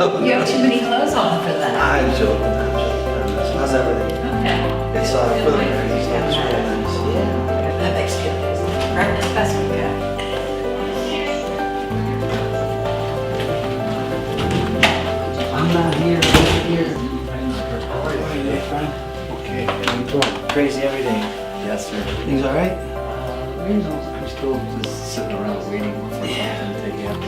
You have too many clothes on for that. I'm joking. How's everything? Okay. It's for the parents. It's really nice. Yeah. That makes you right as best we can. I'm not here. I'm here. How are you? Okay. How you doing? Crazy every day. Yes, sir. Things all right? I'm still just sitting around waiting for something to take you out.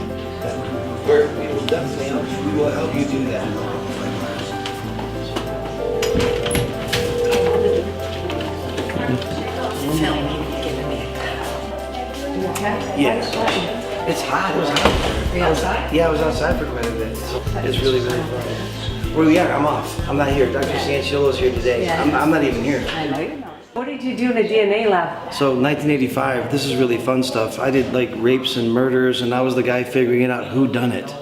We will definitely help you. We will help you do that. Tell me you're giving me a cup. You okay? Yes. It's hot. It was hot. Are you outside? Yeah, I was outside for quite a bit. So it's really, really fun. Where we are, I'm off. I'm not here. Dr. Sanchilo's here today. Yeah. I'm not even here. I know you're not. What did you do in a DNA lab? So 1985, this is really fun stuff. I did like rapes and murders, and I was the guy figuring out who done it.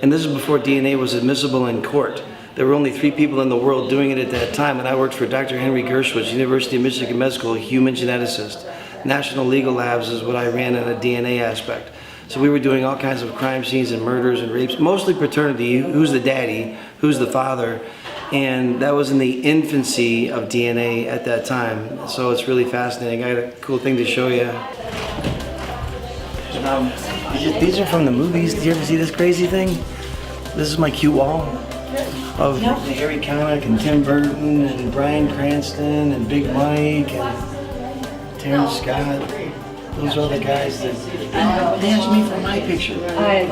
And this is before DNA was admissible in court. There were only 3 people in the world doing it at that time, and I worked for Dr. Henry Gershwitz, University of Michigan Med School, human geneticist. National Legal Labs is what I ran in a DNA aspect. So we were doing all kinds of crime scenes and murders and rapes, mostly paternity, who's the daddy, who's the father, and that was in the infancy of DNA at that time. So it's really fascinating. I got a cool thing to show you. These are from the movies. Did you ever see this crazy thing? This is my cue wall of Harry Connick and Tim Burton and Bryan Cranston and Big Mike and Terrence Scott. Those are the guys that they asked me for my picture. I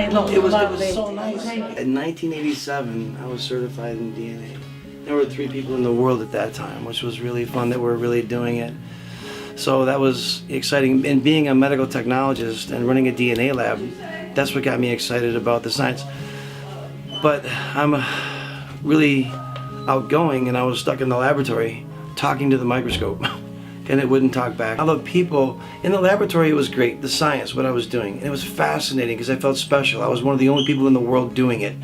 love It was so nice. In 1987, I was certified in DNA. There were 3 people in the world at that time, which was really fun that we're really doing it. So that was exciting. And being a medical technologist and running a DNA lab, that's what got me excited about the science. But I'm really outgoing, and I was stuck in the laboratory talking to the microscope. And it wouldn't talk back. All the people in the laboratory, it was great. The science, what I was doing. And it was fascinating because I felt special. I was one of the only people in the world doing it.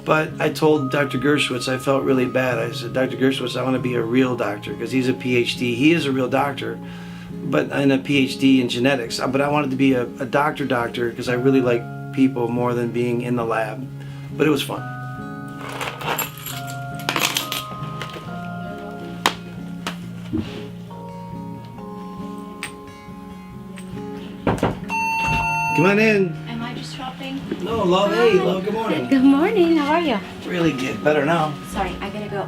But I told Dr. Gershwitz I felt really bad. I said, Dr. Gershwitz, I want to be a real doctor because he's a PhD. He is a real doctor, but in a PhD in genetics. But I wanted to be a doctor because I really like people more than being in the lab. But it was fun. Come on in. Am I disrupting? No, love, hey, love, good morning. Good morning, how are you? Really good, better now. Sorry, I gotta go.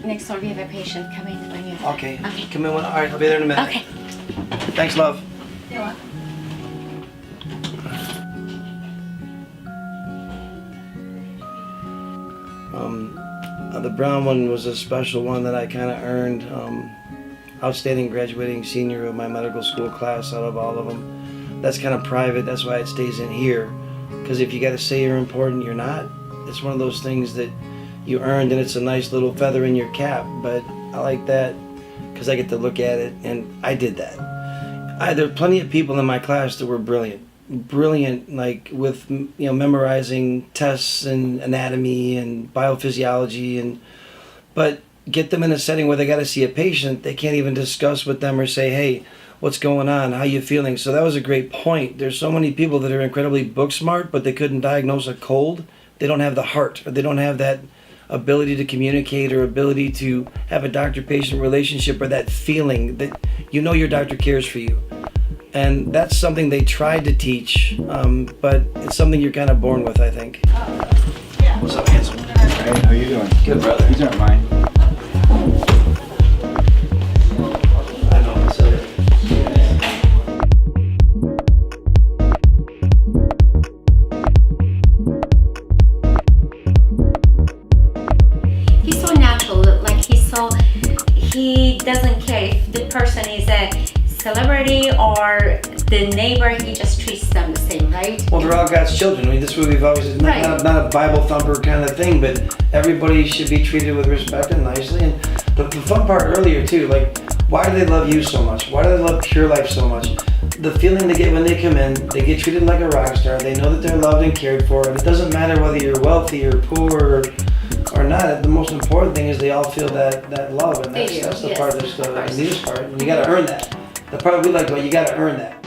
Next door we have a patient coming when you... Okay. Okay. Come in, all right, I'll be there in a minute. Okay. Thanks, love. The brown one was a special one that I kind of earned. Outstanding graduating senior of my medical school class out of all of them. That's kind of private, that's why it stays in here. Because if you got to say you're important, you're not. It's one of those things that you earned, and it's a nice little feather in your cap. But I like that because I get to look at it, and I did that. There are plenty of people in my class that were brilliant, like with memorizing tests and anatomy and biophysiology, but get them in a setting where they got to see a patient, they can't even discuss with them or say, hey, what's going on? How you feeling? So that was a great point. There's so many people that are incredibly book smart, but they couldn't diagnose a cold. They don't have the heart, or they don't have that ability to communicate or ability to have a doctor-patient relationship, or that feeling that your doctor cares for you. And that's something they tried to teach, but it's something you're kind of born with, I think. What's up, handsome? Hey, how you doing? Good, brother. These aren't mine. I know, it's He's so natural, like he doesn't care if the person is a celebrity or the neighbor, he just treats them the same, right? Well, they're all God's children. I mean, this is what we've always, not a Bible thumper kind of thing, but everybody should be treated with respect and nicely. And the fun part earlier too, like, why do they love you so much? Why do they love Pure Life so much? The feeling they get when they come in, they get treated like a rock star. They know that they're loved and cared for, and it doesn't matter whether you're wealthy or poor or not. The most important thing is they all feel that love, and that's the part that's the neatest part. And you got to earn that. The part we like, well, you got to earn that.